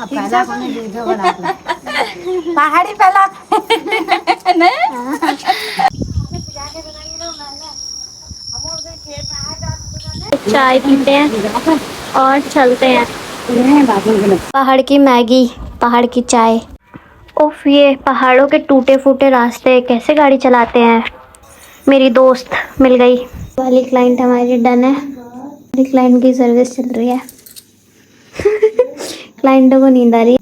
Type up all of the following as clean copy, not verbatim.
पहला कोने वीडियो बनाते पहाड़ी पहला चाय पीते हैं और चलते हैं। पहाड़ की मैगी, पहाड़ की चाय। उफ, ये पहाड़ों के टूटे फूटे रास्ते, कैसे गाड़ी चलाते हैं। मेरी दोस्त मिल गई। वाली क्लाइंट हमारी डन है। क्लाइंट की सर्विस चल रही है। क्लाइंटों को नींद आ रही है।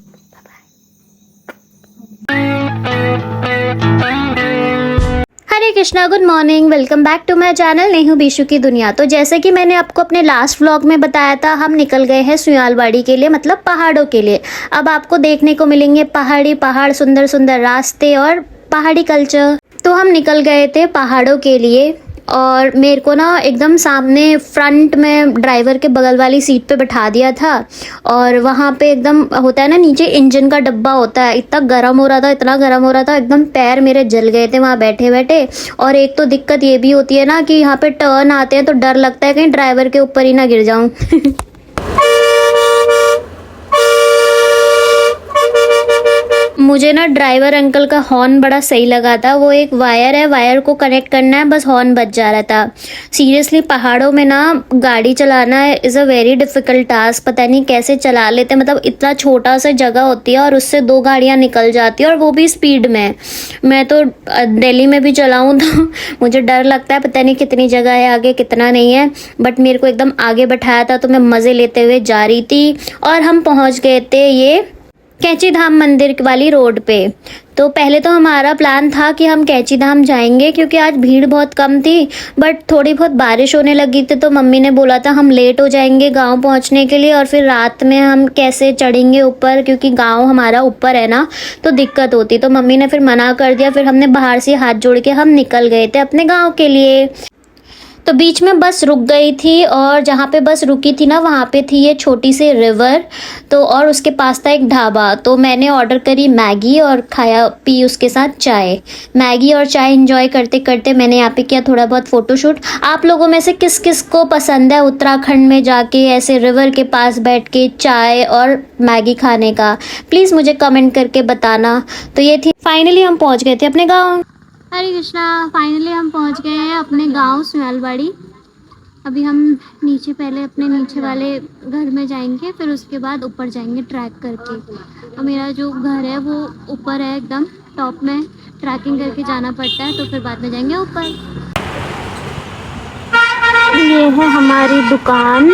Hare Krishna, good morning, welcome back to my channel Nehu Bishu की दुनिया। तो जैसे कि मैंने आपको अपने लास्ट व्लॉग में बताया था, हम निकल गए हैं सुयालवाड़ी के लिए, मतलब पहाड़ों के लिए। अब आपको देखने को मिलेंगे पहाड़ी पहाड़, सुंदर सुंदर रास्ते और पहाड़ी कल्चर। तो हम निकल गए थे पहाड़ों के लिए और मेरे को ना एकदम सामने फ्रंट में ड्राइवर के बगल वाली सीट पे बैठा दिया था। और वहाँ पे एकदम होता है ना, नीचे इंजन का डब्बा होता है। इतना गर्म हो रहा था, इतना गर्म हो रहा था, एकदम पैर मेरे जल गए थे वहाँ बैठे बैठे। और एक तो दिक्कत ये भी होती है ना कि यहाँ पे टर्न आते हैं तो डर लगता है कहीं ड्राइवर के ऊपर ही ना गिर जाऊँ। मुझे ना ड्राइवर अंकल का हॉर्न बड़ा सही लगा था। वो एक वायर है, वायर को कनेक्ट करना है, बस हॉर्न बज जा रहा था। सीरियसली पहाड़ों में ना गाड़ी चलाना is a very difficult task. पता नहीं कैसे चला लेते, मतलब इतना छोटा सा जगह होती है और उससे दो गाड़ियाँ निकल जाती है और वो भी स्पीड में। मैं तो दिल्ली में भी चलाऊँ तो मुझे डर लगता है, पता नहीं कितनी जगह है आगे, कितना नहीं है। बट मेरे को एकदम आगे बैठाया था तो मैं मज़े लेते हुए जा रही थी। और हम पहुँच गए थे ये कैंची धाम मंदिर वाली रोड पे। तो पहले तो हमारा प्लान था कि हम कैंची धाम जाएंगे क्योंकि आज भीड़ बहुत कम थी। बट थोड़ी बहुत बारिश होने लगी थी तो मम्मी ने बोला था हम लेट हो जाएंगे गांव पहुंचने के लिए, और फिर रात में हम कैसे चढ़ेंगे ऊपर, क्योंकि गांव हमारा ऊपर है ना, तो दिक्कत होती। तो मम्मी ने फिर मना कर दिया। फिर हमने बाहर से हाथ जोड़ के हम निकल गए थे अपने गाँव के लिए। तो बीच में बस रुक गई थी और जहाँ पे बस रुकी थी ना, वहाँ पे थी ये छोटी सी रिवर। तो और उसके पास था एक ढाबा। तो मैंने ऑर्डर करी मैगी और खाया पी उसके साथ चाय। मैगी और चाय एंजॉय करते करते मैंने यहाँ पे किया थोड़ा बहुत फ़ोटोशूट। आप लोगों में से किस किस को पसंद है उत्तराखंड में जाके ऐसे रिवर के पास बैठ के चाय और मैगी खाने का, प्लीज़ मुझे कमेंट करके बताना। तो ये थी, फाइनली हम पहुँच गए थे अपने गाँव। हरे कृष्णा, फाइनली हम पहुंच गए हैं अपने गांव सुयालवाड़ी। अभी हम नीचे, पहले अपने नीचे वाले घर में जाएंगे, फिर उसके बाद ऊपर जाएंगे ट्रैक करके। और मेरा जो घर है वो ऊपर है, एकदम टॉप में। ट्रैकिंग करके जाना पड़ता है, तो फिर बाद में जाएंगे ऊपर। ये है हमारी दुकान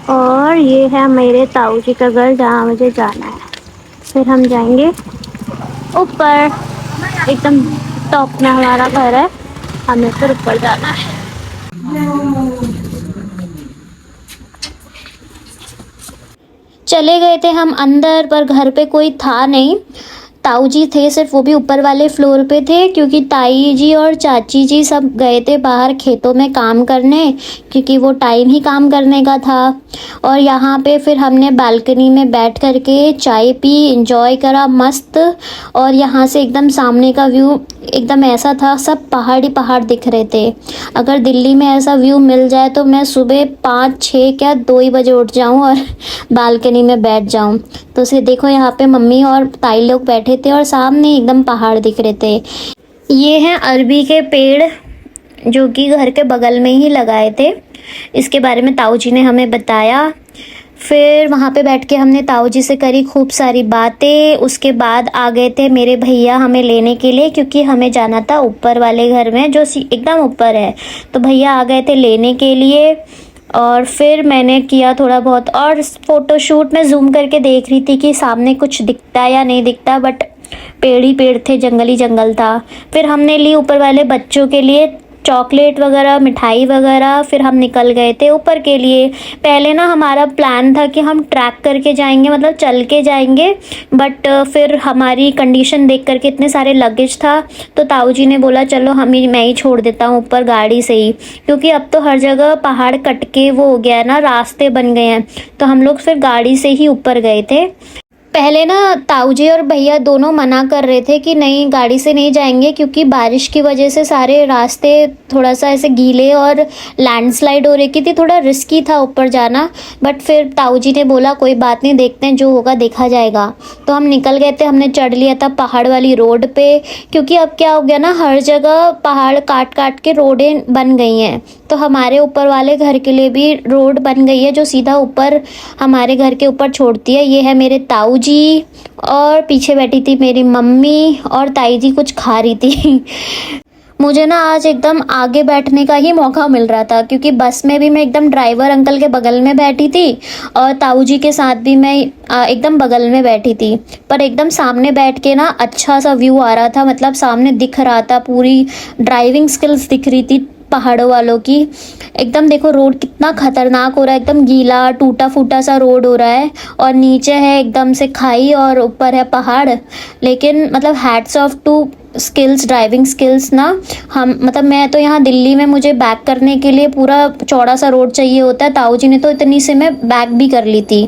और ये है मेरे ताऊ जी का घर जहाँ मुझे जाना है। फिर हम जाएंगे ऊपर, एकदम टॉप में हमारा घर है, हमें फिर ऊपर जाना है। चले गए थे हम अंदर, पर घर पे कोई था नहीं। ताऊ जी थे सिर्फ, वो भी ऊपर वाले फ्लोर पे थे, क्योंकि ताई जी और चाची जी सब गए थे बाहर खेतों में काम करने, क्योंकि वो टाइम ही काम करने का था। और यहाँ पे फिर हमने बालकनी में बैठ करके चाय पी, एंजॉय करा मस्त। और यहाँ से एकदम सामने का व्यू एकदम ऐसा था, सब पहाड़ ही पहाड़ दिख रहे थे। अगर दिल्ली में ऐसा व्यू मिल जाए तो मैं सुबह 5-6 क्या 2 ही बजे उठ जाऊँ और बालकनी में बैठ जाऊँ। तो उसे देखो, यहाँ पे मम्मी और ताई लोग बैठे थे और सामने एकदम पहाड़ दिख रहे थे। ये हैं अरबी के पेड़ जो कि घर के बगल में ही लगाए थे। इसके बारे में ताऊ जी ने हमें बताया। फिर वहाँ पे बैठ के हमने ताऊ जी से करी खूब सारी बातें। उसके बाद आ गए थे मेरे भैया हमें लेने के लिए, क्योंकि हमें जाना था ऊपर वाले घर में जो एकदम ऊपर है। तो भैया आ गए थे लेने के लिए। और फिर मैंने किया थोड़ा बहुत और फ़ोटोशूट। में जूम करके देख रही थी कि सामने कुछ दिखता या नहीं दिखता, बट पेड़ ही पेड़ थे, जंगल ही जंगल था। फिर हमने ली ऊपर वाले बच्चों के लिए चॉकलेट वगैरह, मिठाई वगैरह। फिर हम निकल गए थे ऊपर के लिए। पहले ना हमारा प्लान था कि हम ट्रैक करके जाएंगे, मतलब चल के जाएंगे। बट फिर हमारी कंडीशन देख करके, इतने सारे लगेज था, तो ताऊ जी ने बोला चलो मैं ही छोड़ देता हूँ ऊपर गाड़ी से ही, क्योंकि अब तो हर जगह पहाड़ कट के वो हो गया है ना, रास्ते बन गए हैं। तो हम लोग फिर गाड़ी से ही ऊपर गए थे। पहले ना ताऊजी और भैया दोनों मना कर रहे थे कि नहीं गाड़ी से नहीं जाएंगे, क्योंकि बारिश की वजह से सारे रास्ते थोड़ा सा ऐसे गीले और लैंडस्लाइड हो रही थी, थोड़ा रिस्की था ऊपर जाना। बट फिर ताऊजी ने बोला कोई बात नहीं, देखते हैं जो होगा देखा जाएगा। तो हम निकल गए थे, हमने चढ़ लिया था पहाड़ वाली रोड पे, क्योंकि अब क्या हो गया ना, हर जगह पहाड़ काट काट के रोडें बन गई हैं। तो हमारे ऊपर वाले घर के लिए भी रोड बन गई है जो सीधा ऊपर हमारे घर के ऊपर छोड़ती है। ये है मेरे ताऊ जी, और पीछे बैठी थी मेरी मम्मी, और ताई जी कुछ खा रही थी। मुझे ना आज एकदम आगे बैठने का ही मौका मिल रहा था, क्योंकि बस में भी मैं एकदम ड्राइवर अंकल के बगल में बैठी थी और ताऊ जी के साथ भी मैं एकदम बगल में बैठी थी। पर एकदम सामने बैठ के ना अच्छा सा व्यू आ रहा था, मतलब सामने दिख रहा था, पूरी ड्राइविंग स्किल्स दिख रही थी पहाड़ों वालों की। एकदम देखो रोड कितना खतरनाक हो रहा है, एकदम गीला टूटा फूटा सा रोड हो रहा है, और नीचे है एकदम से खाई और ऊपर है पहाड़। लेकिन मतलब hats off to skills, driving skills ना। हम मतलब मैं तो यहाँ दिल्ली में मुझे बैक करने के लिए पूरा चौड़ा सा रोड चाहिए होता है, ताऊ जी ने तो इतनी से मैं बैक भी कर ली थी।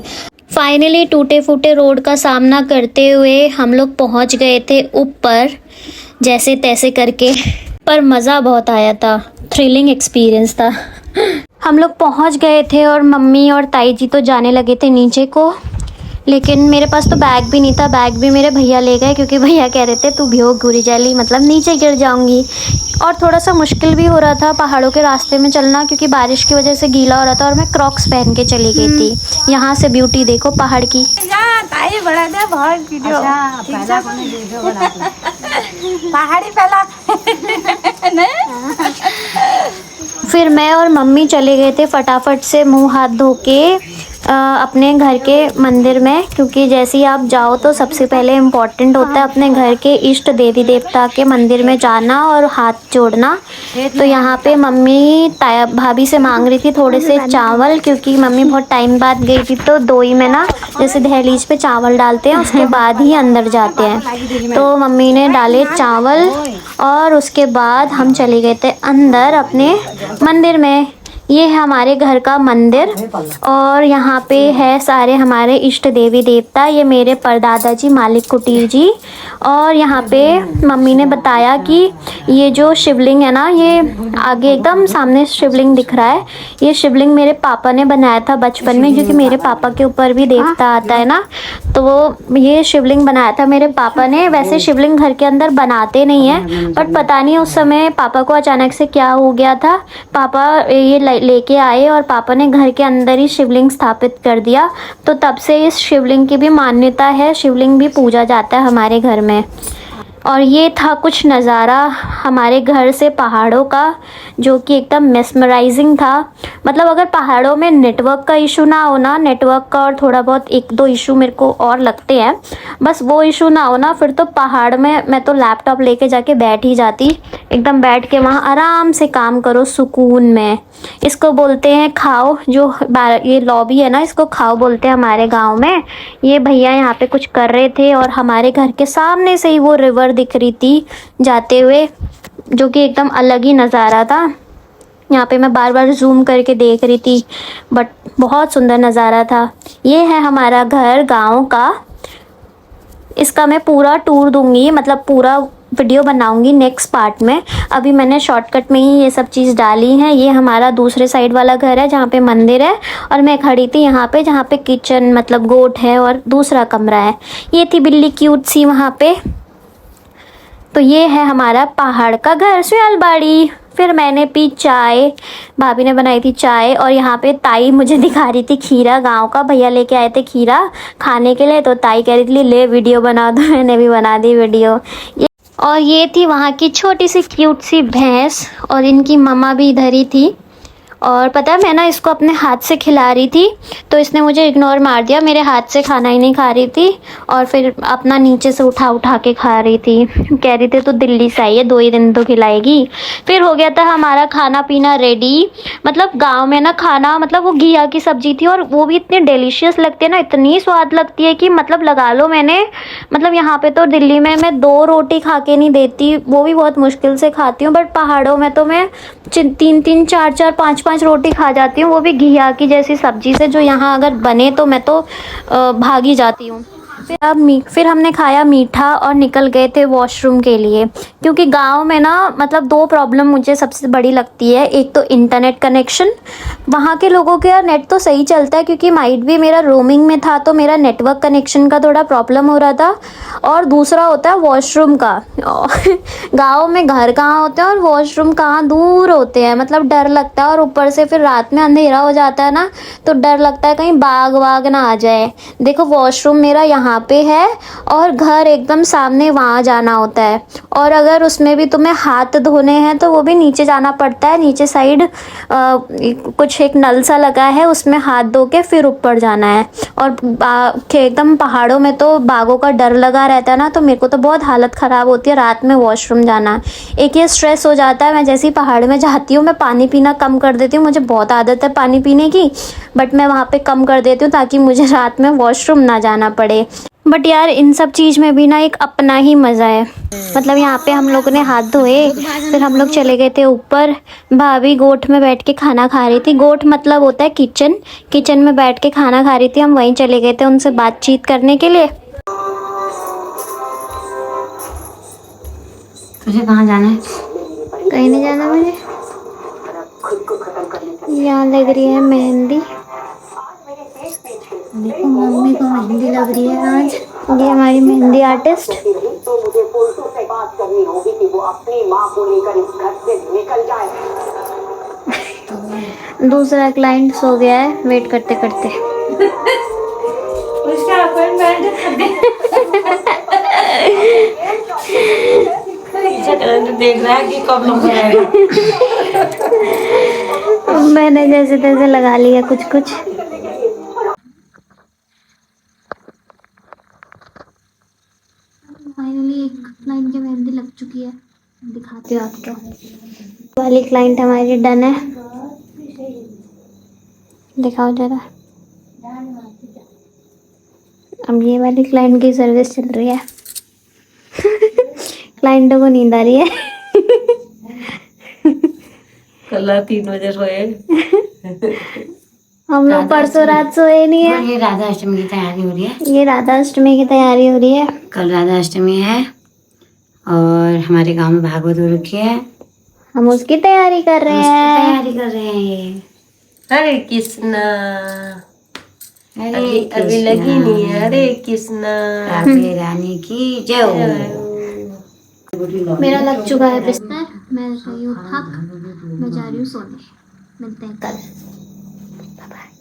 फाइनली टूटे फूटे रोड का सामना करते हुए हम लोग पहुँच गए थे ऊपर जैसे तैसे करके, पर मज़ा बहुत आया था, थ्रिलिंग एक्सपीरियंस था। हम लोग पहुंच गए थे और मम्मी और ताई जी तो जाने लगे थे नीचे को, लेकिन मेरे पास तो बैग भी नहीं था, बैग भी मेरे भैया ले गए, क्योंकि भैया कह रहे थे तू भिगो गुरी जाली, मतलब नीचे गिर जाऊंगी। और थोड़ा सा मुश्किल भी हो रहा था पहाड़ों के रास्ते में चलना, क्योंकि बारिश की वजह से गीला हो रहा था, और मैं क्रॉक्स पहन के चली गई थी। यहाँ से ब्यूटी देखो पहाड़ की। ताई बड़ा दे बहुत वीडियो। अच्छा पहला कोने वीडियो बना पहाड़ी पहला। फिर मैं और मम्मी चले गए थे फटाफट से मुंह हाथ धो के अपने घर के मंदिर में, क्योंकि जैसे ही आप जाओ तो सबसे पहले इम्पोर्टेंट होता है अपने घर के इष्ट देवी देवता के मंदिर में जाना और हाथ जोड़ना। तो यहाँ पे मम्मी भाभी से मांग रही थी थोड़े से चावल, क्योंकि मम्मी बहुत टाइम बाद गई थी, तो दोई में ना जैसे दहलीज पे चावल डालते हैं उसके बाद ही अंदर जाते हैं। तो मम्मी ने डाले चावल, और उसके बाद हम चले गए थे अंदर अपने मंदिर में। ये है हमारे घर का मंदिर, और यहाँ पे है सारे हमारे इष्ट देवी देवता। ये मेरे परदादा जी मालिक कुटीर जी, और यहाँ पे मम्मी ने बताया कि ये जो शिवलिंग है ना, ये आगे एकदम सामने शिवलिंग दिख रहा है, ये शिवलिंग मेरे पापा ने बनाया था बचपन में, क्योंकि मेरे पापा के ऊपर भी देवता आता है ना, तो ये शिवलिंग बनाया था मेरे पापा ने। वैसे शिवलिंग घर के अंदर बनाते नहीं है, बट पता नहीं उस समय पापा को अचानक से क्या हो गया था, पापा ये लेके आए और पापा ने घर के अंदर ही शिवलिंग स्थापित कर दिया। तो तब से इस शिवलिंग की भी मान्यता है, शिवलिंग भी पूजा जाता है हमारे घर में। और ये था कुछ नज़ारा हमारे घर से पहाड़ों का, जो कि एकदम मेस्मराइजिंग था। मतलब अगर पहाड़ों में नेटवर्क का इशू ना हो ना, नेटवर्क का और थोड़ा बहुत एक दो इशू मेरे को और लगते हैं, बस वो इशू ना हो ना, फिर तो पहाड़ में मैं तो लैपटॉप लेके जाके बैठ ही जाती, एकदम बैठ के वहाँ आराम से काम करो सुकून में। इसको बोलते हैं खाओ, जो ये लॉबी है ना, इसको खाओ बोलते हैं हमारे गाँव में। ये भैया यहाँ पे कुछ कर रहे थे, और हमारे घर के सामने से ही वो रिवर दिख रही थी जाते हुए, जो कि एकदम अलग ही नज़ारा था। यहाँ पे मैं बार बार जूम करके देख रही थी, बट बहुत सुंदर नज़ारा था। ये है हमारा घर गांव का, इसका मैं पूरा टूर दूंगी, मतलब पूरा वीडियो बनाऊंगी नेक्स्ट पार्ट में। अभी मैंने शॉर्टकट में ही ये सब चीज़ डाली है। ये हमारा दूसरे साइड वाला घर है जहाँ पे मंदिर है, और मैं खड़ी थी यहाँ पे जहाँ पे किचन मतलब गोट है और दूसरा कमरा है। ये थी बिल्ली क्यूट सी वहाँ पे। तो ये है हमारा पहाड़ का घर सुयालबाड़ी। फिर मैंने पी चाय, भाभी ने बनाई थी चाय, और यहाँ पे ताई मुझे दिखा रही थी खीरा, गांव का भैया लेके आए थे खीरा खाने के लिए, तो ताई कह रही थी ले वीडियो बना दो, मैंने भी बना दी वीडियो। और ये थी वहाँ की छोटी सी क्यूट सी भैंस, और इनकी मम्मा भी इधर ही थी। और पता है मैं ना इसको अपने हाथ से खिला रही थी, तो इसने मुझे इग्नोर मार दिया, मेरे हाथ से खाना ही नहीं खा रही थी, और फिर अपना नीचे से उठा उठा के खा रही थी। कह रही थी तो दिल्ली से आई है, 2 ही दिन तो खिलाएगी। फिर हो गया था हमारा खाना पीना रेडी। मतलब गांव में ना खाना, मतलब वो घिया की सब्जी थी, और वो भी इतनी डिलीशियस लगती है ना, इतनी स्वाद लगती है कि मतलब लगा लो मैंने, मतलब यहाँ पे तो दिल्ली में मैं 2 रोटी खा के नहीं देती, वो भी बहुत मुश्किल से खाती हूँ, बट पहाड़ों में तो मैं 3-3, 4-4, 5-5 रोटी खा जाती हूँ, वो भी घिया की जैसी सब्जी से, जो यहाँ अगर बने तो मैं तो भागी जाती हूँ। फिर हमने खाया मीठा और निकल गए थे वॉशरूम के लिए, क्योंकि गांव में ना मतलब दो प्रॉब्लम मुझे सबसे बड़ी लगती है। एक तो इंटरनेट कनेक्शन, वहाँ के लोगों के यार नेट तो सही चलता है, क्योंकि माइट भी मेरा रोमिंग में था तो मेरा नेटवर्क कनेक्शन का थोड़ा प्रॉब्लम हो रहा था। और दूसरा होता है वॉशरूम का। गाँव में घर कहाँ होते हैं और वॉशरूम कहाँ दूर होते हैं, मतलब डर लगता है। और ऊपर से फिर रात में अंधेरा हो जाता है ना, तो डर लगता है कहीं बाघ वाघ ना आ जाए। देखो वॉशरूम मेरा यहाँ पे है और घर एकदम सामने वहाँ जाना होता है। और अगर उसमें भी तुम्हें हाथ धोने हैं तो वो भी नीचे जाना पड़ता है, नीचे साइड कुछ एक नल सा लगा है, उसमें हाथ धो के फिर ऊपर जाना है। और एकदम पहाड़ों में तो बाघों का डर लगा रहता है ना, तो मेरे को तो बहुत हालत ख़राब होती है रात में वॉशरूम जाना। एक ये स्ट्रेस हो जाता है, मैं जैसे ही पहाड़ में जाती हूँ मैं पानी पीना कम कर देती हूँ। मुझे बहुत आदत है पानी पीने की, बट मैं वहाँ पे कम कर देती हूँ ताकि मुझे रात में वॉशरूम ना जाना पड़े। बट यार इन सब चीज़ में भी ना एक अपना ही मज़ा है। मतलब यहाँ पे हम लोगों ने हाथ धोए, फिर हम लोग चले गए थे ऊपर। भाभी गोठ में बैठ के खाना खा रही थी। गोठ मतलब होता है किचन, किचन में बैठ के खाना खा रही थी। हम वहीं चले गए थे उनसे बातचीत करने के लिए। तुझे कहाँ जाना है? कहीं नहीं जाना मुझे। यहाँ लग रही है मेहंदी। देखो मम्मी को मेहंदी लग रही है आज। ये हमारी मेहंदी आर्टिस्ट। तो मुझे पुलिसों से बात करनी होगी कि वो अपनी माँ को लेकर इस घर से निकल जाए। दूसरा क्लाइंट सो गया है वेट करते करते। उसका अपॉइंटमेंट देख रहा है कि कब लोग आएगा। मैंने जैसे तैसे लगा लिया कुछ कुछ। फाइनली एक क्लाइंट की मेहंदी लग चुकी है, दिखाती हूँ आपको। वाली क्लाइंट हमारी डन है, दिखाओ जरा। अब ये वाली क्लाइंट की सर्विस चल रही है। क्लाइंटों को नींद आ रही है। कल 3 बजे सोए। हम लोग परसों रात सोए नहीं है। ये राधा अष्टमी की तैयारी हो रही है। ये राधा अष्टमी की तैयारी हो रही है। कल राधा अष्टमी है और हमारे गांव में भागवत हो रखी है। हम उसकी तैयारी कर रहे हैं। तैयारी कर रहे हैं। हरे कृष्णा। अभी लगी नहीं है। हरे कृष्णा। राधे रानी की जय हो। मेरा लग चुका है बिस्तर, मैं रही हूँ थक, मैं जा रही हूँ सोने। मिलते हैं कल। Bye bye.